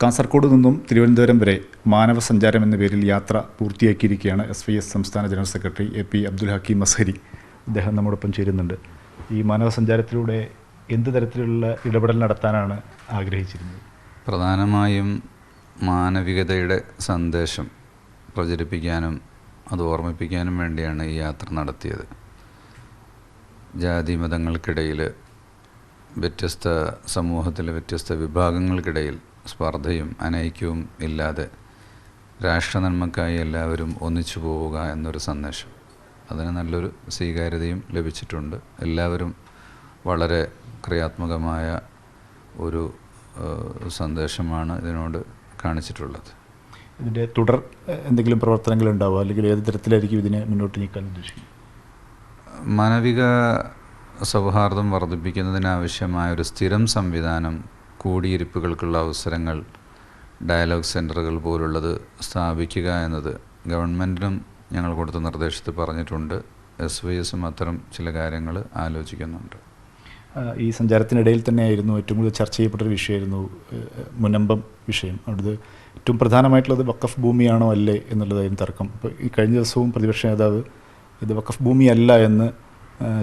കാസർഗോഡ് നിന്നും തിരുവനന്തപുരം വരെ മാനവ സഞ്ചാരം എന്ന പേരിൽ യാത്ര പൂർത്തിയാക്കിയിരിക്കുകയാണ് SYS സംസ്ഥാന general secretary AP Abdul Hakeem Azhari. അദ്ദേഹം നമ്മോടൊപ്പം ചേരുന്നുണ്ട്. ഈ മാനവ സഞ്ചാരത്തിലൂടെ എന്ത് തരത്തിലുള്ള ഇടപെടൽ നടത്താനാണ് ആഗ്രഹിച്ചിരുന്നത്? പ്രധാനമായും മാനവികതയുടെ സന്ദേശം പ്രചരിപ്പിക്കാനും അത് ഓർമ്മിപ്പിക്കാനും വേണ്ടിയാണ് ഈ യാത്ര നടത്തിയത്. ജാതി മതങ്ങൾക്കിടയിൽ, വ്യത്യസ്ത സമൂഹത്തിലെ വ്യത്യസ്ത വിഭാഗങ്ങൾക്കിടയിൽ സ്പർദ്ധയും അനൈക്യവും ഇല്ലാതെ രാഷ്ട്രനന്മക്കായി എല്ലാവരും ഒന്നിച്ചു പോവുക എന്നൊരു സന്ദേശം. അതിന് നല്ലൊരു സ്വീകാര്യതയും ലഭിച്ചിട്ടുണ്ട്. എല്ലാവരും വളരെ ക്രിയാത്മകമായ ഒരു സന്ദേശമാണ് ഇതിനോട് കാണിച്ചിട്ടുള്ളത്. ഇതിൻ്റെ തുടർ എന്തെങ്കിലും പ്രവർത്തനങ്ങളുണ്ടാവുക, അല്ലെങ്കിൽ ഏത് തരത്തിലായിരിക്കും ഇതിനെ മുന്നോട്ട് നീക്കാൻ ഉദ്ദേശിക്കുന്നത്? മാനവിക സൗഹാർദ്ദം വർദ്ധിപ്പിക്കുന്നതിനാവശ്യമായ ഒരു സ്ഥിരം സംവിധാനം, കൂടിയിരിപ്പുകൾക്കുള്ള അവസരങ്ങൾ, ഡയലോഗ് സെൻ്ററുകൾ പോലുള്ളത് സ്ഥാപിക്കുക എന്നത് ഗവൺമെൻറ്റിനും ഞങ്ങൾ കൊടുത്ത നിർദ്ദേശത്തിൽ പറഞ്ഞിട്ടുണ്ട്. SYSും അത്തരം ചില കാര്യങ്ങൾ ആലോചിക്കുന്നുണ്ട്. ഈ സഞ്ചാരത്തിനിടയിൽ തന്നെയായിരുന്നു ഏറ്റവും കൂടുതൽ ചർച്ച ചെയ്യപ്പെട്ടൊരു വിഷയമായിരുന്നു മുനമ്പം വിഷയം. അവിടുത്തെ ഏറ്റവും പ്രധാനമായിട്ടുള്ളത് വഖഫ് ഭൂമിയാണോ അല്ലേ എന്നുള്ളതായിരുന്നു തർക്കം. ഇപ്പോൾ ഈ കഴിഞ്ഞ ദിവസവും പ്രതിപക്ഷ നേതാവ് ഇത് വഖഫ് ഭൂമിയല്ല എന്ന്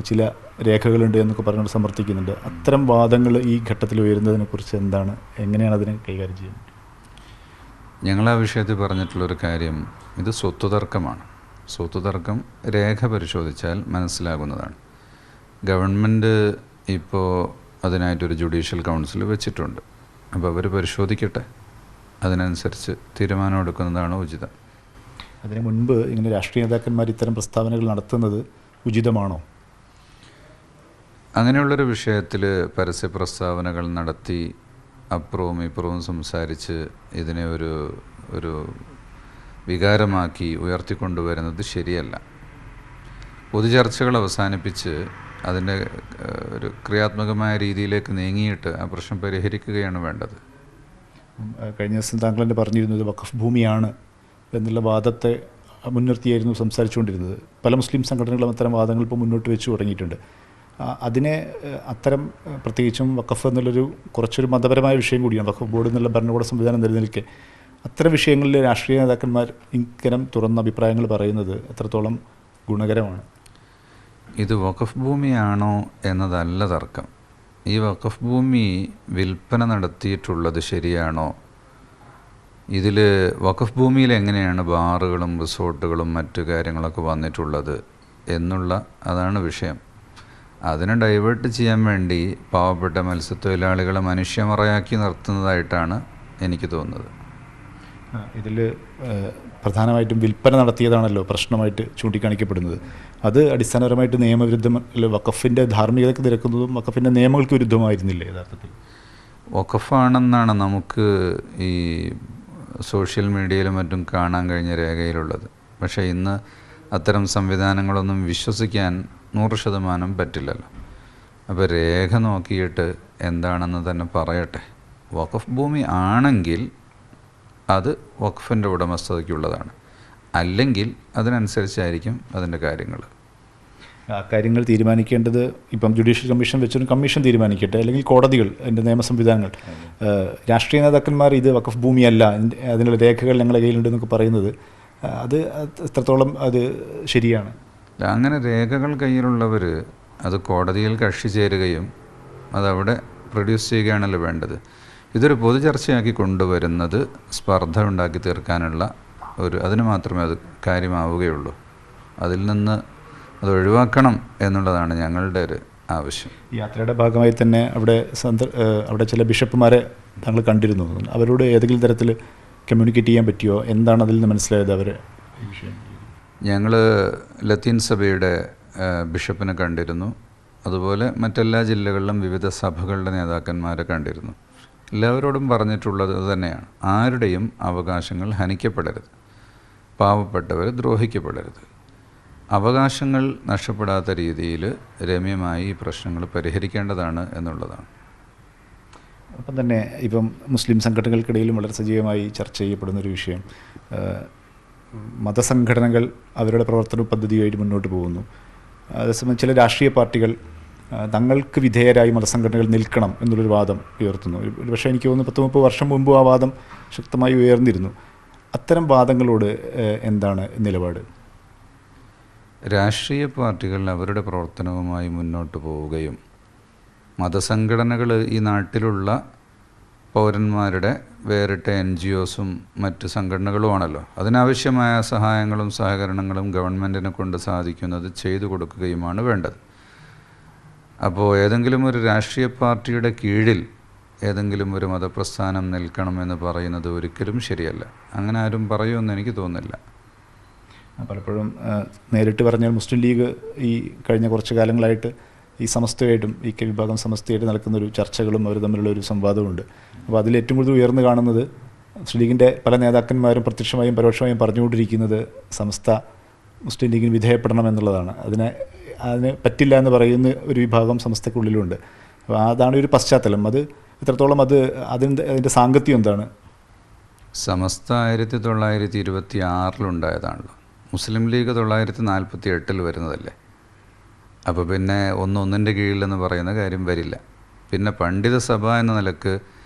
ചില രേഖകളുണ്ട് എന്നൊക്കെ പറഞ്ഞുകൊണ്ട് സമർത്ഥിക്കുന്നുണ്ട്. അത്തരം വാദങ്ങൾ ഈ ഘട്ടത്തിൽ ഉയരുന്നതിനെക്കുറിച്ച് എന്താണ്, എങ്ങനെയാണ് അതിനെ കൈകാര്യം ചെയ്യുന്നത്? ഞങ്ങൾ ആ വിഷയത്തിൽ പറഞ്ഞിട്ടുള്ളൊരു കാര്യം, ഇത് സ്വത്ത് തർക്കമാണ്. സ്വത്ത് തർക്കം രേഖ പരിശോധിച്ചാൽ മനസ്സിലാകുന്നതാണ്. ഗവൺമെൻറ് ഇപ്പോൾ അതിനായിട്ടൊരു ജുഡീഷ്യൽ കൗൺസിൽ വെച്ചിട്ടുണ്ട്. അപ്പോൾ അവർ പരിശോധിക്കട്ടെ, അതിനനുസരിച്ച് തീരുമാനം എടുക്കുന്നതാണ് ഉചിതം. അതിനു മുൻപ് ഇങ്ങനെ രാഷ്ട്രീയ നേതാക്കന്മാർ ഇത്തരം പ്രസ്താവനകൾ നടത്തുന്നത് ഉചിതമാണോ? അങ്ങനെയുള്ളൊരു വിഷയത്തിൽ പരസ്യ പ്രസ്താവനകൾ നടത്തി അപ്പുറവും ഇപ്പുറവും സംസാരിച്ച് ഇതിനെ ഒരു വികാരമാക്കി ഉയർത്തിക്കൊണ്ടുവരുന്നത് ശരിയല്ല. പൊതുചർച്ചകൾ അവസാനിപ്പിച്ച് അതിൻ്റെ ഒരു ക്രിയാത്മകമായ രീതിയിലേക്ക് നീങ്ങിയിട്ട് ആ പ്രശ്നം പരിഹരിക്കുകയാണ് വേണ്ടത്. കഴിഞ്ഞ ദിവസം താങ്കൾ തന്നെ പറഞ്ഞിരുന്നത് വഖഫ് ഭൂമിയാണ് എന്നുള്ള വാദത്തെ മുൻനിർത്തിയായിരുന്നു സംസാരിച്ചുകൊണ്ടിരുന്നത്. പല മുസ്ലിം സംഘടനകളും അത്തരം വാദങ്ങൾ ഇപ്പോൾ മുന്നോട്ട് വെച്ച് തുടങ്ങിയിട്ടുണ്ട്. അതിനെ അത്തരം പ്രത്യേകിച്ചും വഖഫ് എന്നുള്ളൊരു കുറച്ചൊരു മതപരമായ വിഷയം കൂടിയാണ്. വഖഫ് ബോർഡ് എന്നുള്ള ഭരണകൂട സംവിധാനം നിലനിൽക്കെ അത്തരം വിഷയങ്ങളിൽ രാഷ്ട്രീയ നേതാക്കന്മാർ ഇത്തരം തുറന്ന അഭിപ്രായങ്ങൾ പറയുന്നത് എത്രത്തോളം ഗുണകരമാണ്? ഇത് വഖഫ് ഭൂമിയാണോ എന്നതല്ല തർക്കം. ഈ വഖഫ് ഭൂമി വിൽപ്പന നടത്തിയിട്ടുള്ളത് ശരിയാണോ? ഇതിൽ വഖഫ് ഭൂമിയിൽ എങ്ങനെയാണ് ബാറുകളും റിസോർട്ടുകളും മറ്റു കാര്യങ്ങളൊക്കെ വന്നിട്ടുള്ളത് എന്നുള്ള അതാണ് വിഷയം. അതിനെ ഡൈവേർട്ട് ചെയ്യാൻ വേണ്ടി പാവപ്പെട്ട മത്സ്യത്തൊഴിലാളികളെ മനുഷ്യമറയാക്കി നിർത്തുന്നതായിട്ടാണ് എനിക്ക് തോന്നുന്നത്. ഇതിൽ പ്രധാനമായിട്ടും വിൽപ്പന നടത്തിയതാണല്ലോ പ്രശ്നമായിട്ട് ചൂണ്ടിക്കാണിക്കപ്പെടുന്നത്. അത് അടിസ്ഥാനപരമായിട്ട് നിയമവിരുദ്ധം, വഖഫിൻ്റെ ധാർമ്മികതയ്ക്ക് നിരക്കുന്നതും വഖഫിൻ്റെ നിയമങ്ങൾക്ക് വിരുദ്ധമായിരുന്നില്ലേ യഥാർത്ഥത്തിൽ? വഖഫാണെന്നാണ് നമുക്ക് ഈ സോഷ്യൽ മീഡിയയിലും മറ്റും കാണാൻ കഴിഞ്ഞ രേഖയിലുള്ളത്. പക്ഷേ ഇന്ന് അത്തരം സംവിധാനങ്ങളൊന്നും വിശ്വസിക്കാൻ 100% പറ്റില്ലല്ലോ. അപ്പോൾ രേഖ നോക്കിയിട്ട് എന്താണെന്ന് തന്നെ പറയട്ടെ. വഖഫ് ഭൂമി ആണെങ്കിൽ അത് വഖഫിൻ്റെ ഉടമസ്ഥതയ്ക്കുള്ളതാണ്, അല്ലെങ്കിൽ അതിനനുസരിച്ചായിരിക്കും അതിൻ്റെ കാര്യങ്ങൾ. ആ കാര്യങ്ങൾ തീരുമാനിക്കേണ്ടത് ഇപ്പം ജുഡീഷ്യൽ കമ്മീഷൻ വെച്ചൊരു കമ്മീഷൻ തീരുമാനിക്കട്ടെ, അല്ലെങ്കിൽ കോടതികൾ, അതിൻ്റെ നിയമ സംവിധാനങ്ങൾ. രാഷ്ട്രീയ നേതാക്കന്മാർ ഇത് വഖഫ് ഭൂമിയല്ല, അതിനുള്ള രേഖകൾ ഞങ്ങളുടെ കയ്യിലുണ്ടെന്നൊക്കെ പറയുന്നത് അത് എത്രത്തോളം അത് ശരിയാണ്? അങ്ങനെ രേഖകൾ കയ്യിലുള്ളവർ അത് കോടതിയിൽ കക്ഷി ചേരുകയും അതവിടെ പ്രൊഡ്യൂസ് ചെയ്യുകയാണല്ലോ വേണ്ടത്. ഇതൊരു പൊതുചർച്ചയാക്കി കൊണ്ടുവരുന്നത് സ്പർദ്ധ ഉണ്ടാക്കി തീർക്കാനുള്ള അതിന് മാത്രമേ അത് കാര്യമാവുകയുള്ളൂ. അതിൽ നിന്ന് അത് ഒഴിവാക്കണം എന്നുള്ളതാണ് ഞങ്ങളുടെ ഒരു ആവശ്യം. യാത്രയുടെ ഭാഗമായി തന്നെ അവിടെ ചില ബിഷപ്പുമാരെ താങ്കൾ കണ്ടിരുന്നു. അവരോട് ഏതെങ്കിലും തരത്തിൽ കമ്മ്യൂണിക്കേറ്റ് ചെയ്യാൻ പറ്റിയോ? എന്താണ് അതിൽ നിന്ന് മനസ്സിലായത് അവരെ വിഷയം? ഞങ്ങൾ ലത്തീൻ സഭയുടെ ബിഷപ്പിനെ കണ്ടിരുന്നു. അതുപോലെ മറ്റെല്ലാ ജില്ലകളിലും വിവിധ സഭകളുടെ നേതാക്കന്മാരെ കണ്ടിരുന്നു. എല്ലാവരോടും പറഞ്ഞിട്ടുള്ളത് തന്നെയാണ്, ആരുടെയും അവകാശങ്ങൾ ഹനിക്കപ്പെടരുത്, പാവപ്പെട്ടവർ ദ്രോഹിക്കപ്പെടരുത്. അവകാശങ്ങൾ നഷ്ടപ്പെടാത്ത രീതിയിൽ രമ്യമായി ഈ പ്രശ്നങ്ങൾ പരിഹരിക്കേണ്ടതാണ് എന്നുള്ളതാണ്. അപ്പം തന്നെ ഇപ്പം മുസ്ലിം സംഘടനകൾക്കിടയിലും വളരെ സജീവമായി ചർച്ച ചെയ്യപ്പെടുന്നൊരു വിഷയം, മതസംഘടനകൾ അവരുടെ പ്രവർത്തന പദ്ധതിയായിട്ട് മുന്നോട്ട് പോകുന്നു. അതേസമയം ചില രാഷ്ട്രീയ പാർട്ടികൾ തങ്ങൾക്ക് വിധേയരായി മതസംഘടനകൾ നിൽക്കണം എന്നുള്ളൊരു വാദം ഉയർത്തുന്നു. പക്ഷേ എനിക്ക് തോന്നുന്നു 10-30 വർഷം മുമ്പ് ആ വാദം ശക്തമായി ഉയർന്നിരുന്നു. അത്തരം വാദങ്ങളോട് എന്താണ് നിലപാട്? രാഷ്ട്രീയ പാർട്ടികൾ അവരുടെ പ്രവർത്തനവുമായി മുന്നോട്ട് പോവുകയും മതസംഘടനകൾ ഈ നാട്ടിലുള്ള പൗരന്മാരുടെ വേറിട്ട NGOസും മറ്റ് സംഘടനകളുമാണല്ലോ, അതിനാവശ്യമായ സഹായങ്ങളും സഹകരണങ്ങളും ഗവൺമെൻറ്റിനെ കൊണ്ട് സാധിക്കുന്നത് ചെയ്തു കൊടുക്കുകയുമാണ് വേണ്ടത്. അപ്പോൾ ഏതെങ്കിലും ഒരു രാഷ്ട്രീയ പാർട്ടിയുടെ കീഴിൽ ഏതെങ്കിലും ഒരു മതപ്രസ്ഥാനം നിൽക്കണമെന്ന് പറയുന്നത് ഒരിക്കലും ശരിയല്ല. അങ്ങനെ ആരും പറയുമെന്ന് എനിക്ക് തോന്നുന്നില്ല. പലപ്പോഴും നേരിട്ട് പറഞ്ഞാൽ മുസ്ലിം ലീഗ് ഈ കഴിഞ്ഞ കുറച്ച് കാലങ്ങളായിട്ട് ഈ സമസ്തയായിട്ടും EK വിഭാഗം സമസ്തയായിട്ട് നടക്കുന്നൊരു ചർച്ചകളും അവർ തമ്മിലുള്ള ഒരു സംവാദമുണ്ട്. അപ്പോൾ അതിൽ ഏറ്റവും കൂടുതൽ ഉയർന്നു കാണുന്നത് മുസ്ലിം ലീഗിൻ്റെ പല നേതാക്കന്മാരും പ്രത്യക്ഷമായും പരോക്ഷമായും പറഞ്ഞുകൊണ്ടിരിക്കുന്നത് സമസ്ത മുസ്ലിം ലീഗിന് വിധേയപ്പെടണം എന്നുള്ളതാണ്. അതിന് പറ്റില്ല എന്ന് പറയുന്ന ഒരു വിഭാഗം സമസ്തക്കുള്ളിലുണ്ട്. അപ്പോൾ അതാണ് ഒരു പശ്ചാത്തലം. അത് എത്രത്തോളം അതിൻ്റെ സാങ്കത്യം എന്താണ്? സമസ്ത 1926 മുസ്ലിം ലീഗ് 1948 വരുന്നതല്ലേ. അപ്പോൾ പിന്നെ ഒന്നിൻ്റെ കീഴിലെന്ന് പറയുന്ന കാര്യം വരില്ല. പിന്നെ പണ്ഡിത സഭ എന്ന നിലക്ക്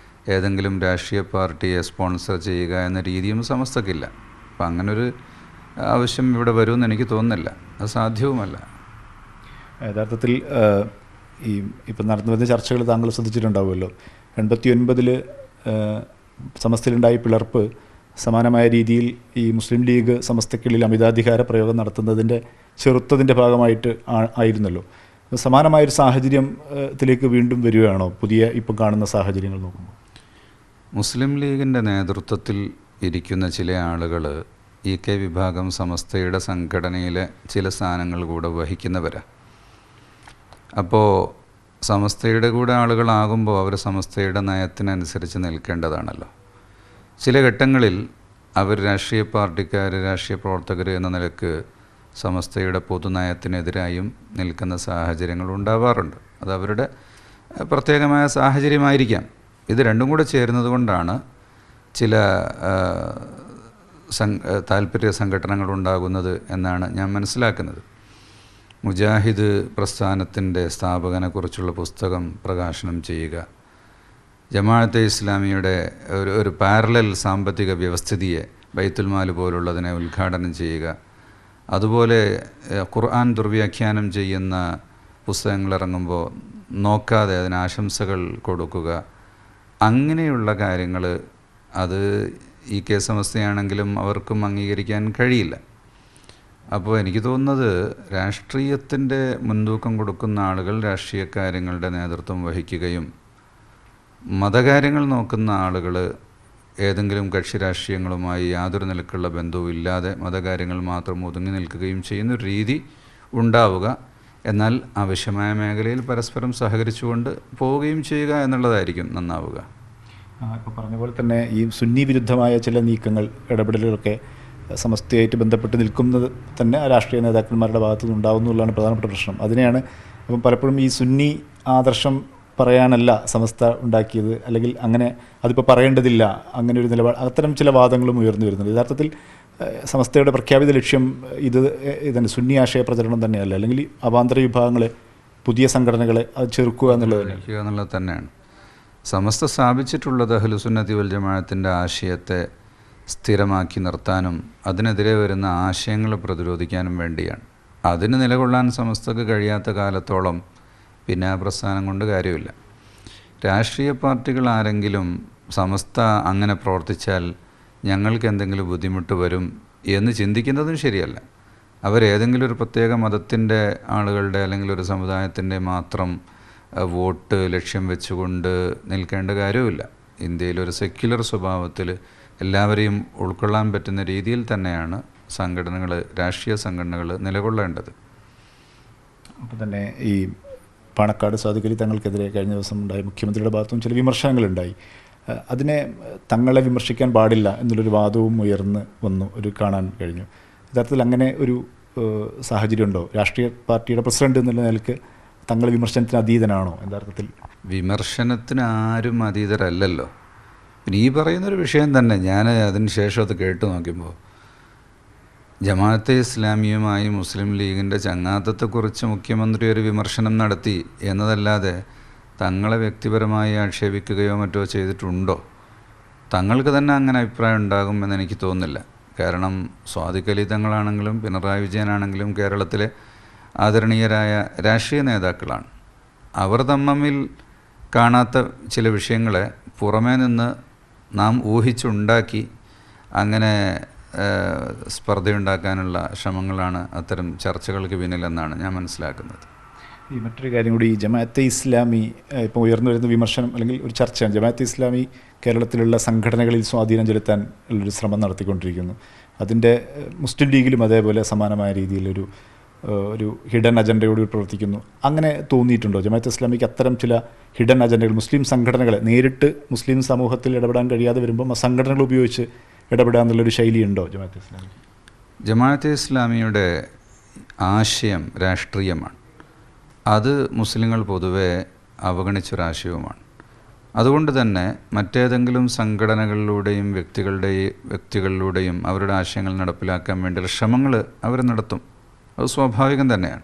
ഏതെങ്കിലും രാഷ്ട്രീയ പാർട്ടിയെ സ്പോൺസർ ചെയ്യുക എന്ന രീതിയും സമസ്തക്കില്ല. അപ്പം അങ്ങനൊരു ആവശ്യം ഇവിടെ വരുമെന്ന് എനിക്ക് തോന്നുന്നില്ല, അത് സാധ്യവുമല്ല. യഥാർത്ഥത്തിൽ ഇപ്പം നടന്നു വരുന്ന ചർച്ചകൾ താങ്കൾ ശ്രദ്ധിച്ചിട്ടുണ്ടാവുമല്ലോ. 89 സമസ്തയിലുണ്ടായ പിളർപ്പ് സമാനമായ രീതിയിൽ ഈ മുസ്ലിം ലീഗ് സമസ്തയ്ക്കുള്ളിൽ അമിതാധികാര പ്രയോഗം നടത്തുന്നതിൻ്റെ ചെറുത്തതിൻ്റെ ഭാഗമായിട്ട് ആയിരുന്നല്ലോ. സമാനമായൊരു സാഹചര്യത്തിലേക്ക് വീണ്ടും വരികയാണോ ഇപ്പം കാണുന്ന സാഹചര്യങ്ങൾ നോക്കുമ്പോൾ? മുസ്ലിം ലീഗിൻ്റെ നേതൃത്വത്തിൽ ഇരിക്കുന്ന ചില ആളുകൾ EK വിഭാഗം സമസ്തയുടെ സംഘടനയിലെ ചില സ്ഥാനങ്ങൾ കൂടെ വഹിക്കുന്നവരാണ്. അപ്പോൾ സമസ്തയുടെ കൂടെ ആളുകളാകുമ്പോൾ അവർ സമസ്തയുടെ നയത്തിനനുസരിച്ച് നിൽക്കേണ്ടതാണല്ലോ. ചില ഘട്ടങ്ങളിൽ അവർ രാഷ്ട്രീയ പാർട്ടിക്കാർ, രാഷ്ട്രീയ പ്രവർത്തകർ എന്ന നിലക്ക് സമസ്തയുടെ പൊതുനയത്തിനെതിരായും നിൽക്കുന്ന സാഹചര്യങ്ങൾ ഉണ്ടാവാറുണ്ട്. അത് അവരുടെ പ്രത്യേകമായ സാഹചര്യമായിരിക്കാം. ഇത് രണ്ടും കൂടെ ചേരുന്നത് കൊണ്ടാണ് ചില താല്പര്യ സംഘടനകൾ ഉണ്ടാകുന്നത് എന്നാണ് ഞാൻ മനസ്സിലാക്കുന്നത്. മുജാഹിദ് പ്രസ്ഥാനത്തിൻ്റെ സ്ഥാപകനെക്കുറിച്ചുള്ള പുസ്തകം പ്രകാശനം ചെയ്യുക, ജമാഅത്തെ ഇസ്ലാമിയുടെ ഒരു പാരലൽ സാമ്പത്തിക വ്യവസ്ഥിതിയെ ബൈത്തുൽ മാൽ പോലുള്ളതിനെ ഉദ്ഘാടനം ചെയ്യുക, അതുപോലെ ഖുർആൻ ദുർവ്യാഖ്യാനം ചെയ്യുന്ന പുസ്തകങ്ങൾ ഇറങ്ങുമ്പോൾ നോക്കാതെ അതിന് ആശംസകൾ കൊടുക്കുക, അങ്ങനെയുള്ള കാര്യങ്ങൾ അത് EK സമസ്തയാണെങ്കിലും അവർക്കും അംഗീകരിക്കാൻ കഴിയില്ല. അപ്പോൾ എനിക്ക് തോന്നുന്നത് രാഷ്ട്രീയത്തിൻ്റെ മുൻതൂക്കം കൊടുക്കുന്ന ആളുകൾ രാഷ്ട്രീയ കാര്യങ്ങളുടെ നേതൃത്വം വഹിക്കുകയും മതകാര്യങ്ങൾ നോക്കുന്ന ആളുകൾ ഏതെങ്കിലും കക്ഷി രാഷ്ട്രീയങ്ങളുമായി യാതൊരു നിലക്കുള്ള ബന്ധവും ഇല്ലാതെ മതകാര്യങ്ങൾ മാത്രം ഒതുങ്ങി നിൽക്കുകയും ചെയ്യുന്നൊരു രീതി ഉണ്ടാവുക. എന്നാൽ ആവശ്യമായ മേഖലയിൽ പരസ്പരം സഹകരിച്ചുകൊണ്ട് പോവുകയും ചെയ്യുക എന്നുള്ളതായിരിക്കും നന്നാവുക. ഇപ്പോൾ പറഞ്ഞ പോലെ തന്നെ ഈ സുന്നി വിരുദ്ധമായ ചില നീക്കങ്ങൾ, ഇടപെടലുകളൊക്കെ സമസ്തയായിട്ട് ബന്ധപ്പെട്ട് നിൽക്കുന്നത് തന്നെ രാഷ്ട്രീയ നേതാക്കന്മാരുടെ ഭാഗത്തു നിന്നുണ്ടാകുന്നു എന്നുള്ളതാണ് പ്രധാനപ്പെട്ട പ്രശ്നം. അതിനെയാണ് അപ്പം പലപ്പോഴും ഈ സുന്നി ആദർശം പറയാനല്ല സമസ്ത ഉണ്ടാക്കിയത്, അല്ലെങ്കിൽ അങ്ങനെ അതിപ്പോൾ പറയേണ്ടതില്ല, അങ്ങനെ ഒരു നിലപാട്, അത്തരം ചില വാദങ്ങളും ഉയർന്നു വരുന്നുണ്ട്. യഥാർത്ഥത്തിൽ സമസ്തയുടെ പ്രഖ്യാപിത ലക്ഷ്യം ഇതന്നെ സുന്നി ആശയ പ്രചരണം തന്നെയല്ല, അല്ലെങ്കിൽ അവാന്തര വിഭാഗങ്ങളെ, പുതിയ സംഘടനകളെ അത് ചെറുക്കുക എന്നുള്ളത് തന്നെയാണ്. സമസ്ത സ്ഥാപിച്ചിട്ടുള്ളത് അഹ്ലുസുന്നത്തി വൽ ജമാഅത്തിൻ്റെ ആശയത്തെ സ്ഥിരമാക്കി നിർത്താനും അതിനെതിരെ വരുന്ന ആശയങ്ങളെ പ്രതിരോധിക്കാനും വേണ്ടിയാണ്. അതിന് നിലകൊള്ളാൻ സമസ്തക്ക് കഴിയാത്ത കാലത്തോളം പിന്നെ ആ പ്രസ്ഥാനം കൊണ്ട് കാര്യമില്ല. രാഷ്ട്രീയ പാർട്ടികൾ ആരെങ്കിലും സമസ്ത അങ്ങനെ പ്രവർത്തിച്ചാൽ ഞങ്ങൾക്ക് എന്തെങ്കിലും ബുദ്ധിമുട്ട് വരും എന്ന് ചിന്തിക്കുന്നതും ശരിയല്ല. അവരേതെങ്കിലും ഒരു പ്രത്യേക മതത്തിൻ്റെ ആളുകളുടെ അല്ലെങ്കിൽ ഒരു സമുദായത്തിൻ്റെ മാത്രം വോട്ട് ലക്ഷ്യം വെച്ചുകൊണ്ട് നിൽക്കേണ്ട കാര്യമില്ല. ഇന്ത്യയിലൊരു സെക്യുലർ സ്വഭാവത്തിൽ എല്ലാവരെയും ഉൾക്കൊള്ളാൻ പറ്റുന്ന രീതിയിൽ തന്നെയാണ് സംഘടനകൾ, രാഷ്ട്രീയ സംഘടനകൾ നിലകൊള്ളേണ്ടത്. അപ്പോൾ തന്നെ ഈ പാണക്കാട് സാദിഖ് അലി തങ്ങൾക്കെതിരെ കഴിഞ്ഞ ദിവസം ഉണ്ടായി മുഖ്യമന്ത്രിയുടെ ഭാഗത്തും ചില വിമർശനങ്ങളുണ്ടായി. അതിനെ തങ്ങളെ വിമർശിക്കാൻ പാടില്ല എന്നുള്ളൊരു വാദവും ഉയർന്ന് വന്നു, കാണാൻ കഴിഞ്ഞു. യഥാർത്ഥത്തിൽ അങ്ങനെ ഒരു സാഹചര്യമുണ്ടോ? രാഷ്ട്രീയ പാർട്ടിയുടെ പ്രസിഡന്റ് എന്നുള്ള നിലയ്ക്ക് തങ്ങൾ വിമർശനത്തിന് അതീതനാണോ? യഥാർത്ഥത്തിൽ വിമർശനത്തിന് ആരും അതീതരല്ലല്ലോ. പിന്നെ ഈ പറയുന്നൊരു വിഷയം തന്നെ ഞാൻ അതിന് ശേഷം അത് കേട്ടു നോക്കുമ്പോൾ ജമാഅത്തെ ഇസ്ലാമിയുമായി മുസ്ലിം ലീഗിൻ്റെ ചങ്ങാത്തത്തെക്കുറിച്ച് മുഖ്യമന്ത്രി ഒരു വിമർശനം നടത്തി എന്നതല്ലാതെ തങ്ങളെ വ്യക്തിപരമായി ആക്ഷേപിക്കുകയോ മറ്റോ ചെയ്തിട്ടുണ്ടോ തങ്ങൾക്ക് തന്നെ അങ്ങനെ അഭിപ്രായം ഉണ്ടാകുമെന്ന് എനിക്ക് തോന്നുന്നില്ല. കാരണം സ്വാദിഖ് അലി തങ്ങളാണെങ്കിലും പിണറായി വിജയനാണെങ്കിലും കേരളത്തിലെ ആദരണീയരായ രാഷ്ട്രീയ നേതാക്കളാണ്. അവർ തമ്മിൽ കാണാത്ത ചില വിഷയങ്ങളെ പുറമേ നിന്ന് നാം ഊഹിച്ചുണ്ടാക്കി അങ്ങനെ സ്പർദ്ധയുണ്ടാക്കാനുള്ള ശ്രമങ്ങളാണ് അത്തരം ചർച്ചകൾക്ക് പിന്നിലെന്നാണ് ഞാൻ മനസ്സിലാക്കുന്നത്. ഈ മറ്റൊരു കാര്യം കൂടി, ഈ ജമാഅത്തെ ഇസ്ലാമി ഇപ്പോൾ ഉയർന്നു വരുന്ന വിമർശനം അല്ലെങ്കിൽ ഒരു ചർച്ചയാണ്. ജമാഅത്തെ ഇസ്ലാമി കേരളത്തിലുള്ള സംഘടനകളിൽ സ്വാധീനം ചെലുത്താൻ ഉള്ളൊരു ശ്രമം നടത്തിക്കൊണ്ടിരിക്കുന്നു. അതിൻ്റെ മുസ്ലിം ലീഗിലും അതേപോലെ സമാനമായ രീതിയിലൊരു ഒരു ഹിഡൻ അജണ്ടയോട് പ്രവർത്തിക്കുന്നു. അങ്ങനെ തോന്നിയിട്ടുണ്ടോ ജമാഅത്തെ ഇസ്ലാമിക്ക് അത്തരം ചില ഹിഡൻ അജണ്ടകൾ മുസ്ലിം സംഘടനകളെ നേരിട്ട് മുസ്ലിം സമൂഹത്തിൽ ഇടപെടാൻ കഴിയാതെ വരുമ്പോൾ സംഘടനകൾ ഉപയോഗിച്ച് ഇടപെടാന്നുള്ളൊരു ശൈലിയുണ്ടോ ജമാഅത്തെ ഇസ്ലാമി? ജമാഅത്തെ ഇസ്ലാമിയുടെ ആശയം രാഷ്ട്രീയമാണ്. അത് മുസ്ലിങ്ങൾ പൊതുവെ അവഗണിച്ചൊരാശയവുമാണ്. അതുകൊണ്ട് തന്നെ മറ്റേതെങ്കിലും സംഘടനകളിലൂടെയും വ്യക്തികളിലൂടെയും അവരുടെ ആശയങ്ങൾ നടപ്പിലാക്കാൻ വേണ്ടിയുള്ള ശ്രമങ്ങൾ അവർ നടത്തും. അത് സ്വാഭാവികം തന്നെയാണ്.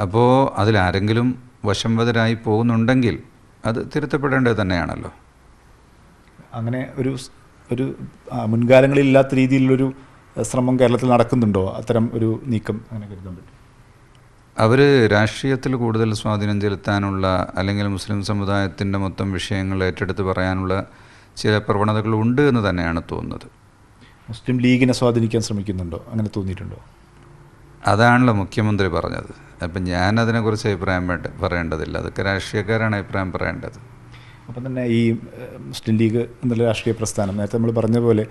അപ്പോൾ അതിലാരെങ്കിലും വശംവദരായി പോകുന്നുണ്ടെങ്കിൽ അത് തിരുത്തപ്പെടേണ്ടത് തന്നെയാണല്ലോ. അങ്ങനെ ഒരു മുൻകാലങ്ങളില്ലാത്ത രീതിയിലുള്ളൊരു ശ്രമം കേരളത്തിൽ നടക്കുന്നുണ്ടോ? അത്തരം ഒരു നീക്കം അങ്ങനെ കരുതാൻ പറ്റും? അവർ രാഷ്ട്രീയത്തിൽ കൂടുതൽ സ്വാധീനം ചെലുത്താനുള്ള അല്ലെങ്കിൽ മുസ്ലിം സമുദായത്തിൻ്റെ മൊത്തം വിഷയങ്ങൾ ഏറ്റെടുത്ത് പറയാനുള്ള ചില പ്രവണതകൾ ഉണ്ട് എന്ന് തന്നെയാണ് തോന്നുന്നത്. മുസ്ലിം ലീഗിനെ സ്വാധീനിക്കാൻ ശ്രമിക്കുന്നുണ്ടോ? അങ്ങനെ തോന്നിയിട്ടുണ്ടോ? അതാണല്ലോ മുഖ്യമന്ത്രി പറഞ്ഞത്. അപ്പം ഞാനതിനെക്കുറിച്ച് അഭിപ്രായം പറയേണ്ടതില്ല. അതൊക്കെ രാഷ്ട്രീയക്കാരാണ് അഭിപ്രായം പറയേണ്ടത്. അപ്പം തന്നെ ഈ മുസ്ലിം ലീഗ് എന്നുള്ള രാഷ്ട്രീയ പ്രസ്ഥാനം നേരത്തെ നമ്മൾ പറഞ്ഞ പോലെ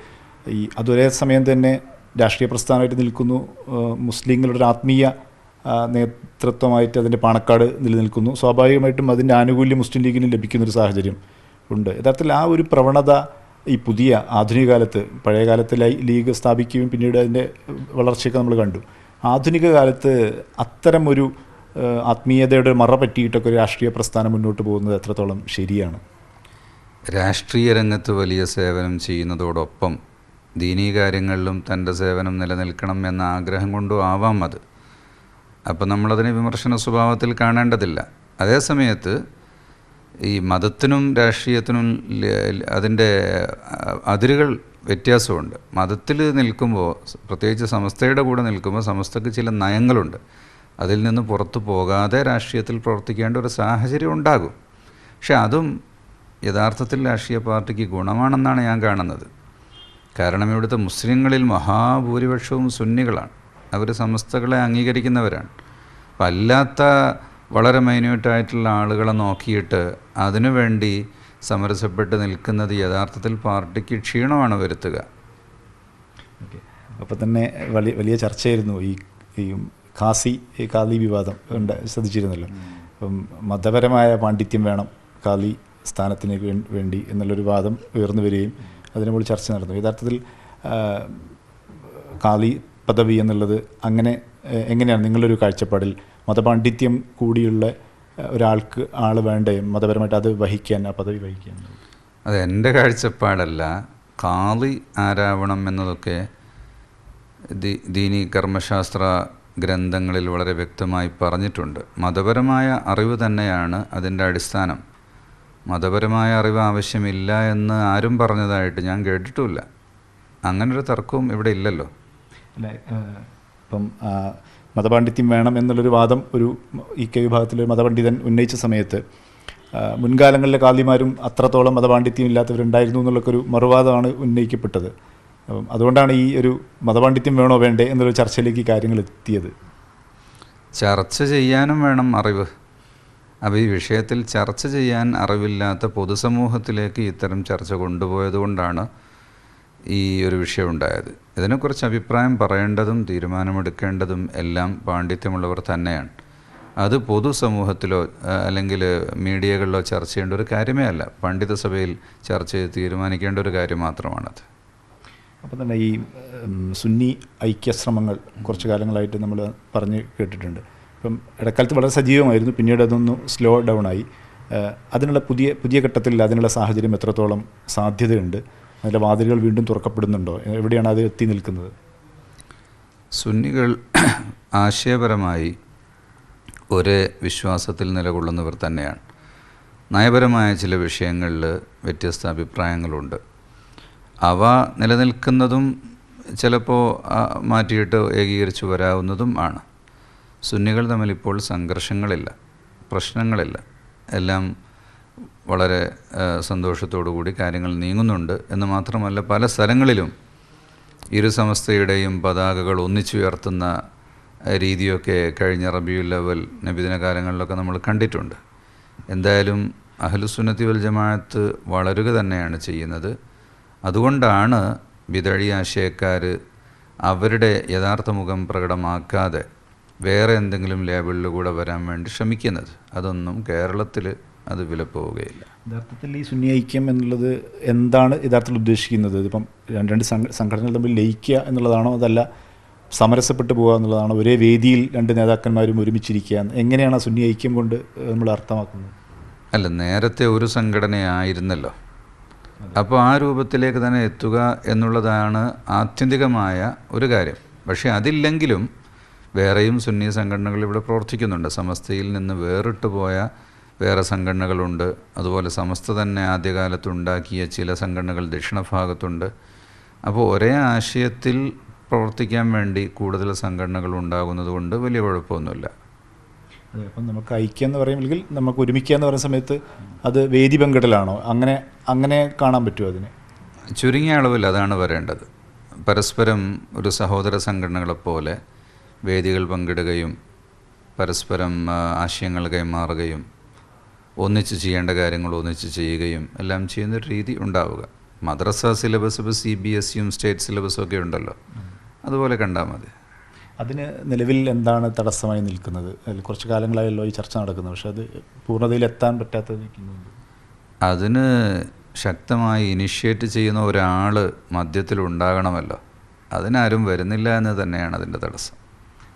അതൊരേ സമയം തന്നെ രാഷ്ട്രീയ പ്രസ്ഥാനമായിട്ട് നിൽക്കുന്നു, മുസ്ലിങ്ങളുടെ ഒരു ആത്മീയ നേതൃത്വമായിട്ട് അതിൻ്റെ പാണക്കാട് നിലനിൽക്കുന്നു. സ്വാഭാവികമായിട്ടും അതിൻ്റെ ആനുകൂല്യം മുസ്ലിം ലീഗിന് ലഭിക്കുന്നൊരു സാഹചര്യം ഉണ്ട്. യഥാർത്ഥത്തിൽ ആ ഒരു പ്രവണത ഈ പുതിയ ആധുനിക കാലത്ത്, പഴയ കാലത്ത് ലീഗ് സ്ഥാപിക്കുകയും പിന്നീട് അതിൻ്റെ വളർച്ചയൊക്കെ നമ്മൾ കണ്ടു. ആധുനിക കാലത്ത് അത്തരം ഒരു ആത്മീയതയുടെ മറ പറ്റിയിട്ടൊക്കെ ഒരു രാഷ്ട്രീയ പ്രസ്ഥാനം മുന്നോട്ട് പോകുന്നത് എത്രത്തോളം ശരിയാണ്? രാഷ്ട്രീയ രംഗത്ത് വലിയ സേവനം ചെയ്യുന്നതോടൊപ്പം ദീനീ കാര്യങ്ങളിലും തൻ്റെ സേവനം നിലനിൽക്കണം എന്ന ആഗ്രഹം കൊണ്ടും ആവാം അത്. അപ്പം നമ്മളതിനെ വിമർശന സ്വഭാവത്തിൽ കാണേണ്ടതില്ല. അതേസമയത്ത് ഈ മതത്തിനും രാഷ്ട്രീയത്തിനും അതിൻ്റെ അതിരുകൾ വ്യത്യാസമുണ്ട്. മതത്തിൽ നിൽക്കുമ്പോൾ, പ്രത്യേകിച്ച് സമസ്തയുടെ കൂടെ നിൽക്കുമ്പോൾ സമസ്തക്ക് ചില നയങ്ങളുണ്ട്. അതിൽ നിന്ന് പുറത്തു പോകാതെ രാഷ്ട്രീയത്തിൽ പ്രവർത്തിക്കേണ്ട ഒരു സാഹചര്യം ഉണ്ടാകും. പക്ഷെ അതും യഥാർത്ഥത്തിൽ രാഷ്ട്രീയ പാർട്ടിക്ക് ഗുണമാണെന്നാണ് ഞാൻ കാണുന്നത്. കാരണം ഇവിടുത്തെ മുസ്ലിങ്ങളിൽ മഹാഭൂരിപക്ഷവും സുന്നികളാണ്. അവർ സമസ്തകളെ അംഗീകരിക്കുന്നവരാണ്. അപ്പം അല്ലാത്ത വളരെ മൈന്യൂട്ടായിട്ടുള്ള ആളുകളെ നോക്കിയിട്ട് അതിനുവേണ്ടി സമരസപ്പെട്ട് നിൽക്കുന്നത് യഥാർത്ഥത്തിൽ പാർട്ടിക്ക് ക്ഷീണമാണ് വരുത്തുക. ഓക്കെ, അപ്പോൾ തന്നെ വലിയ ചർച്ചയായിരുന്നു ഈ ഖാദി വിവാദം ശ്രദ്ധിച്ചിരുന്നല്ലോ. അപ്പം മതപരമായ പാണ്ഡിത്യം വേണം ഖാദി സ്ഥാനത്തിന് വേണ്ടി എന്നുള്ളൊരു വാദം ഉയർന്നു വരികയും അതിനെക്കുറിച്ച് ചർച്ച നടന്നു. യഥാർത്ഥത്തിൽ ഖാദി പദവി എന്നുള്ളത് എങ്ങനെയാണ് നിങ്ങളൊരു കാഴ്ചപ്പാടിൽ മതപാണ്ഡിത്യം കൂടിയുള്ള ആൾ വേണ്ടേ മതപരമായിട്ട് അത് വഹിക്കാൻ, ആ പദവി വഹിക്കാൻ? അത് എൻ്റെ കാഴ്ചപ്പാടല്ല. ഖാദി ആരാവണം എന്നതൊക്കെ ദീനി കർമ്മശാസ്ത്ര ഗ്രന്ഥങ്ങളിൽ വളരെ വ്യക്തമായി പറഞ്ഞിട്ടുണ്ട്. മതപരമായ അറിവ് തന്നെയാണ് അതിൻ്റെ അടിസ്ഥാനം. മതപരമായ അറിവ് ആവശ്യമില്ല എന്ന് ആരും പറഞ്ഞതായിട്ട് ഞാൻ കേട്ടിട്ടുമില്ല. അങ്ങനൊരു തർക്കവും ഇവിടെ ഇല്ലല്ലോ. അല്ലേ, ഇപ്പം മതപാണ്ഡിത്യം വേണം എന്നുള്ളൊരു വാദം ഈ വിഭാഗത്തിലൊരു മതപണ്ഡിതൻ ഉന്നയിച്ച സമയത്ത് മുൻകാലങ്ങളിലെ ഖാദിമാരും അത്രത്തോളം മതപാണ്ഡിത്യം ഇല്ലാത്തവരുണ്ടായിരുന്നു എന്നുള്ളൊക്കെ ഒരു മറുവാദമാണ് ഉന്നയിക്കപ്പെട്ടത്. അതുകൊണ്ടാണ് ഈ ഒരു മതപാണ്ഡിത്യം വേണോ വേണ്ടേ എന്നൊരു ചർച്ചയിലേക്ക് കാര്യങ്ങൾ എത്തിയത്. ചർച്ച ചെയ്യാനും വേണം അറിവ്. അപ്പോൾ ഈ വിഷയത്തിൽ ചർച്ച ചെയ്യാൻ അറിവില്ലാത്ത പൊതുസമൂഹത്തിലേക്ക് ഇത്തരം ചർച്ച കൊണ്ടുപോയതുകൊണ്ടാണ് ഈ ഒരു വിഷയം ഉണ്ടായത്. ഇതിനെക്കുറിച്ച് അഭിപ്രായം പറയേണ്ടതും തീരുമാനമെടുക്കേണ്ടതും എല്ലാം പാണ്ഡിത്യമുള്ളവർ തന്നെയാണ്. അത് പൊതുസമൂഹത്തിലോ അല്ലെങ്കിൽ മീഡിയകളിലോ ചർച്ച ചെയ്യേണ്ട ഒരു കാര്യമേ അല്ല. പണ്ഡിത സഭയിൽ ചർച്ച ചെയ്ത് തീരുമാനിക്കേണ്ട ഒരു കാര്യം മാത്രമാണത്. അപ്പം തന്നെ ഈ സുന്നി ഐക്യശ്രമങ്ങൾ കുറച്ച് കാലങ്ങളായിട്ട് നമ്മൾ പറഞ്ഞ് കേട്ടിട്ടുണ്ട്. ഇപ്പം ഇടക്കാലത്ത് വളരെ സജീവമായിരുന്നു, പിന്നീട് അതൊന്ന് സ്ലോ ഡൗൺ ആയി. അതിനുള്ള പുതിയ ഘട്ടത്തിൽ അതിനുള്ള സാഹചര്യം എത്രത്തോളം സാധ്യതയുണ്ട്? അതിൻ്റെ വാതിലുകൾ വീണ്ടും തുറക്കപ്പെടുന്നുണ്ടോ? എവിടെയാണ് അത് എത്തി നിൽക്കുന്നത്? സുന്നികൾ ആശയപരമായി ഒരേ വിശ്വാസത്തിൽ നിലകൊള്ളുന്നവർ തന്നെയാണ്. നയപരമായ ചില വിഷയങ്ങളിൽ വ്യത്യസ്ത അഭിപ്രായങ്ങളുണ്ട്. അവ നിലനിൽക്കുന്നതും ചിലപ്പോൾ മാറ്റിയിട്ട് ഏകീകരിച്ച് വരാവുന്നതും ആണ്. സുന്നികൾ തമ്മിൽ ഇപ്പോൾ സംഘർഷങ്ങളില്ല, പ്രശ്നങ്ങളില്ല, എല്ലാം വളരെ സന്തോഷത്തോടു കൂടി കാര്യങ്ങൾ നീങ്ങുന്നുണ്ട്. എന്ന് മാത്രമല്ല, പല സ്ഥലങ്ങളിലും ഇരു സമസ്തയുടെയും പതാകകൾ ഒന്നിച്ചുയർത്തുന്ന രീതിയൊക്കെ കഴിഞ്ഞ റബീഉൽ അവ്വൽ നബിദിന കാലങ്ങളിലൊക്കെ നമ്മൾ കണ്ടിട്ടുണ്ട്. എന്തായാലും അഹ്ലുസുന്നത്തി വൽ ജമാഅത്ത് വളരുക തന്നെയാണ് ചെയ്യുന്നത്. അതുകൊണ്ടാണ് ബിദഈ ആശയക്കാർ അവരുടെ യഥാർത്ഥ മുഖം പ്രകടമാക്കാതെ വേറെ എന്തെങ്കിലും ലേബലിൽ കൂടെ വരാൻ വേണ്ടി ശ്രമിക്കുന്നത്. അതൊന്നും കേരളത്തിൽ അത് വിലപ്പോവുകയില്ല. യഥാർത്ഥത്തിൽ ഈ സുന്നി ഐക്യം എന്നുള്ളത് എന്താണ് യഥാർത്ഥത്തിൽ ഉദ്ദേശിക്കുന്നത്? ഇപ്പം രണ്ട് സംഘടനകൾ തമ്മിൽ ലയിക്കുക എന്നുള്ളതാണോ, അതല്ല സമരസപ്പെട്ടു പോകുക എന്നുള്ളതാണോ, ഒരേ വേദിയിൽ രണ്ട് നേതാക്കന്മാരും ഒരുമിച്ചിരിക്കുക, എങ്ങനെയാണ് ആ സുന്നി ഐക്യം കൊണ്ട് നമ്മൾ അർത്ഥമാക്കുന്നത്? അല്ല, നേരത്തെ ഒരു സംഘടനയായിരുന്നല്ലോ. അപ്പോൾ ആ രൂപത്തിലേക്ക് തന്നെ എത്തുക എന്നുള്ളതാണ് ആത്യന്തികമായ ഒരു കാര്യം. പക്ഷേ അതില്ലെങ്കിലും വേറെയും സുന്നി സംഘടനകൾ ഇവിടെ പ്രവർത്തിക്കുന്നുണ്ട്. സമസ്തയിൽ നിന്ന് വേറിട്ട് പോയ വേറെ സംഘടനകളുണ്ട്. അതുപോലെ സമസ്ത തന്നെ ആദ്യകാലത്ത് ഉണ്ടാക്കിയ ചില സംഘടനകൾ ദക്ഷിണഭാഗത്തുണ്ട്. അപ്പോൾ ഒരേ ആശയത്തിൽ പ്രവർത്തിക്കാൻ വേണ്ടി കൂടുതൽ സംഘടനകൾ ഉണ്ടാകുന്നത് കൊണ്ട് വലിയ കുഴപ്പമൊന്നുമില്ല. അതെ, അപ്പം നമുക്ക് ഐക്യം എന്ന് പറയുമെങ്കിൽ നമുക്ക് ഒരുമിക്കുക എന്ന് പറയുന്ന സമയത്ത് അത് വേദി പങ്കിടലാണോ? അങ്ങനെ കാണാൻ പറ്റുമോ അതിനെ? ചുരുങ്ങിയ അളവിൽ അതാണ് വരേണ്ടത്. പരസ്പരം ഒരു സഹോദര സംഘടനകളെപ്പോലെ വേദികൾ പങ്കിടുകയും പരസ്പരം ആശയങ്ങൾ കൈമാറുകയും ഒന്നിച്ച് ചെയ്യേണ്ട കാര്യങ്ങൾ ഒന്നിച്ച് ചെയ്യുകയും എല്ലാം ചെയ്യുന്നൊരു രീതി ഉണ്ടാവുക. മദ്രസ സിലബസ് ഇപ്പോൾ CBSEയും സ്റ്റേറ്റ് സിലബസും ഒക്കെ ഉണ്ടല്ലോ, അതുപോലെ കണ്ടാൽ മതി. അതിന് നിലവിൽ എന്താണ് തടസ്സമായി നിൽക്കുന്നത്? അതിൽ കുറച്ച് കാലങ്ങളായല്ലോ ഈ ചർച്ച നടക്കുന്നത്, പക്ഷെ അത് പൂർണ്ണതയിലെത്താൻ പറ്റാത്തത് നിൽക്കുന്നുണ്ട്. അതിന് ശക്തമായി ഇനിഷ്യേറ്റ് ചെയ്യുന്ന ഒരാൾ മധ്യത്തിലുണ്ടാകണമല്ലോ. അതിനാരും വരുന്നില്ല എന്ന് തന്നെയാണ് അതിൻ്റെ തടസ്സം.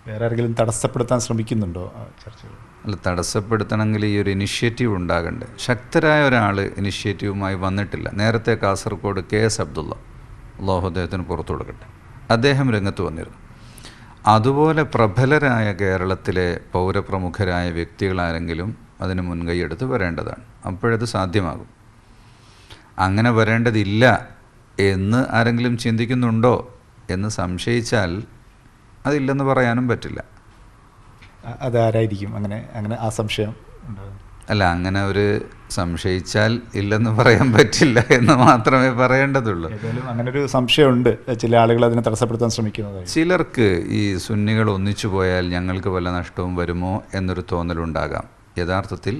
വേറെ ആരെങ്കിലും തടസ്സപ്പെടുത്താൻ ശ്രമിക്കുന്നുണ്ടോ ആ ചർച്ചകൾ? അല്ല, തടസ്സപ്പെടുത്തണമെങ്കിൽ ഈ ഒരു ഇനിഷ്യേറ്റീവ് ഉണ്ടാകണ്ടേ. ശക്തരായ ഒരാൾ ഇനിഷ്യേറ്റീവുമായി വന്നിട്ടില്ല. നേരത്തെ കാസർഗോഡ് KS അബ്ദുള്ള, അല്ലാഹു അദ്ദേഹത്തിന് പുറത്തു കൊടുക്കട്ടെ, അദ്ദേഹം രംഗത്ത് വന്നിരുന്നു. അതുപോലെ പ്രബലരായ കേരളത്തിലെ പൗരപ്രമുഖരായ വ്യക്തികളാരെങ്കിലും അതിന് മുൻകൈയെടുത്ത് വരേണ്ടതാണ്. അപ്പോഴത് സാധ്യമാകും. അങ്ങനെ വരേണ്ടതില്ല എന്ന് ആരെങ്കിലും ചിന്തിക്കുന്നുണ്ടോ എന്ന് സംശയിച്ചാൽ അതില്ലെന്ന് പറയാനും പറ്റില്ല. അതാരായിരിക്കും അങ്ങനെ ആ സംശയം ഉണ്ടാകും? അല്ല, അങ്ങനെ ഒരു സംശയിച്ചാൽ ഇല്ലെന്ന് പറയാൻ പറ്റില്ല എന്ന് മാത്രമേ പറയേണ്ടതുള്ളൂ. ഏതായാലും അങ്ങനെ ഒരു സംശയമുണ്ട്, ചില ആളുകൾ അതിനെ തടസ്സപ്പെടുത്താൻ ശ്രമിക്കുന്നതായി. ചിലർക്ക് ഈ സുന്നികൾ ഒന്നിച്ചു പോയാൽ ഞങ്ങൾക്ക് വല്ല നഷ്ടവും വരുമോ എന്നൊരു തോന്നലുണ്ടാകാം. യഥാർത്ഥത്തിൽ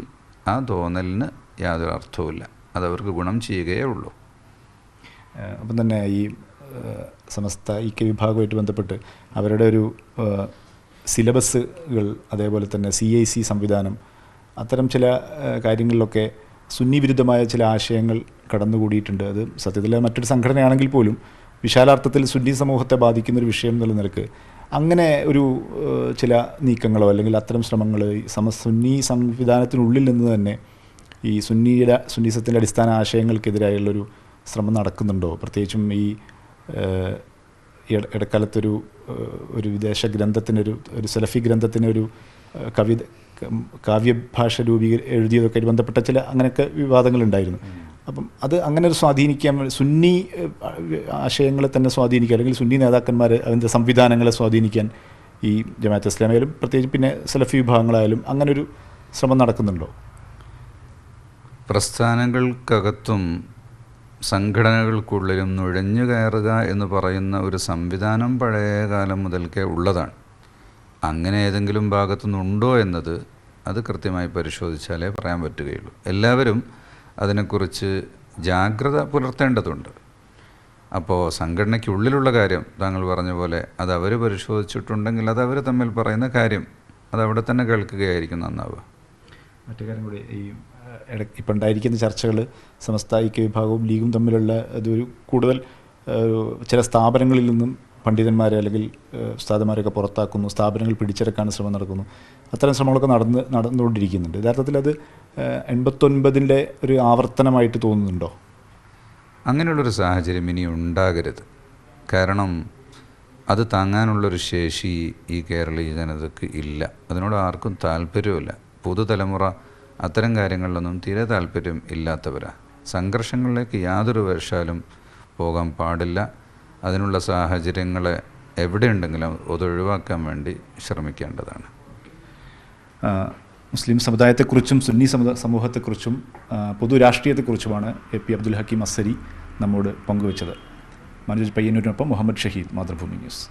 ആ തോന്നലിന് യാതൊരു അർത്ഥവുമില്ല. അതവർക്ക് ഗുണം ചെയ്യുകയേ ഉള്ളൂ. അപ്പം തന്നെ ഈ സമസ്ത ഐക്യ വിഭാഗവുമായിട്ട് ബന്ധപ്പെട്ട് അവരുടെ ഒരു സിലബസുകൾ, അതേപോലെ തന്നെ CIC സംവിധാനം, അത്തരം ചില കാര്യങ്ങളിലൊക്കെ സുന്നി വിരുദ്ധമായ ചില ആശയങ്ങൾ കടന്നുകൂടിയിട്ടുണ്ട്. അത് സത്യത്തിൽ മറ്റൊരു സംഘടനയാണെങ്കിൽ പോലും വിശാലാർത്ഥത്തിൽ സുന്നി സമൂഹത്തെ ബാധിക്കുന്നൊരു വിഷയം എന്നുള്ള നിലക്ക് അങ്ങനെ ഒരു ചില നീക്കങ്ങളോ അല്ലെങ്കിൽ അത്തരം ശ്രമങ്ങൾ സുന്നി സംവിധാനത്തിനുള്ളിൽ നിന്ന് തന്നെ ഈ സുന്നീസത്തിൻ്റെ അടിസ്ഥാന ആശയങ്ങൾക്കെതിരായുള്ളൊരു ശ്രമം നടക്കുന്നുണ്ടോ? പ്രത്യേകിച്ചും ഈ ഇടക്കാലത്തൊരു വിദേശ ഗ്രന്ഥത്തിനൊരു സലഫി ഗ്രന്ഥത്തിനൊരു കാവ്യഭാഷ എഴുതിയതൊക്കെ ആയിട്ട് ബന്ധപ്പെട്ട ചില അങ്ങനെയൊക്കെ വിവാദങ്ങളുണ്ടായിരുന്നു. അപ്പം അത് അങ്ങനെ ഒരു സ്വാധീനിക്കാൻ, സുന്നി ആശയങ്ങളെ തന്നെ സ്വാധീനിക്കുക, അല്ലെങ്കിൽ സുന്നി നേതാക്കന്മാർ അതിൻ്റെ സംവിധാനങ്ങളെ സ്വാധീനിക്കാൻ ഈ ജമാഅത്ത് ഇസ്ലാമിയായാലും പ്രത്യേകിച്ച് പിന്നെ സലഫി വിഭാഗങ്ങളായാലും അങ്ങനൊരു ശ്രമം നടക്കുന്നുണ്ടോ? പ്രസ്ഥാനങ്ങൾക്കകത്തും സംഘടനകൾക്കുള്ളിലും നുഴഞ്ഞു കയറുക എന്ന് പറയുന്ന ഒരു സംവിധാനം പഴയ കാലം മുതൽക്കേ ഉള്ളതാണ്. അങ്ങനെ ഏതെങ്കിലും ഭാഗത്തുനിന്നുണ്ടോ എന്നത് അത് കൃത്യമായി പരിശോധിച്ചാലേ പറയാൻ പറ്റുകയുള്ളൂ. എല്ലാവരും അതിനെക്കുറിച്ച് ജാഗ്രത പുലർത്തേണ്ടതുണ്ട്. അപ്പോൾ സംഘടനയ്ക്കുള്ളിലുള്ള കാര്യം താങ്കൾ പറഞ്ഞ പോലെ അത് അവർ പരിശോധിച്ചിട്ടുണ്ടെങ്കിൽ അത് അവർ തമ്മിൽ പറയുന്ന കാര്യം അതവിടെ തന്നെ കേൾക്കുകയായിരിക്കും നന്നാവുക. മറ്റു കാര്യം കൂടി, ഈ ഇപ്പം ഉണ്ടായിരിക്കുന്ന ചർച്ചകൾ സമസ്ത ഐക്യ വിഭാഗവും ലീഗും തമ്മിലുള്ള അതൊരു കൂടുതൽ ചില സ്ഥാപനങ്ങളിൽ നിന്നും പണ്ഡിതന്മാരെ അല്ലെങ്കിൽ ഉസ്താദന്മാരെയൊക്കെ പുറത്താക്കുന്നു, സ്ഥാപനങ്ങൾ പിടിച്ചെടുക്കാൻ ശ്രമം നടക്കുന്നു. അത്തരം ശ്രമങ്ങളൊക്കെ നടന്നുകൊണ്ടിരിക്കുന്നുണ്ട്. യഥാർത്ഥത്തിൽ അത് 89-ൻ്റെ ഒരു ആവർത്തനമായിട്ട് തോന്നുന്നുണ്ടോ? അങ്ങനെയുള്ളൊരു സാഹചര്യം ഇനി ഉണ്ടാകരുത്. കാരണം അത് താങ്ങാനുള്ളൊരു ശേഷി ഈ കേരളീയ ജനതയ്ക്ക് ഇല്ല. അതിനോട് ആർക്കും താല്പര്യമില്ല. പുതുതലമുറ അത്തരം കാര്യങ്ങളിലൊന്നും തീരെ താല്പര്യം ഇല്ലാത്തവരാണ്. സംഘർഷങ്ങളിലേക്ക് യാതൊരു വശാലും പോകാൻ പാടില്ല. അതിനുള്ള സാഹചര്യങ്ങൾ എവിടെയുണ്ടെങ്കിലും അതൊഴിവാക്കാൻ വേണ്ടി ശ്രമിക്കേണ്ടതാണ്. മുസ്ലിം സമുദായത്തെക്കുറിച്ചും സുന്നി സമൂഹത്തെക്കുറിച്ചും പൊതു രാഷ്ട്രീയത്തെക്കുറിച്ചുമാണ് എ പി അബ്ദുൽ ഹക്കീം അസ്സരി നമ്മോട് പങ്കുവച്ചത്. മനോജ് പയ്യന്നൂരിനൊപ്പം മുഹമ്മദ് ഷഹീദ്, മാതൃഭൂമി ന്യൂസ്.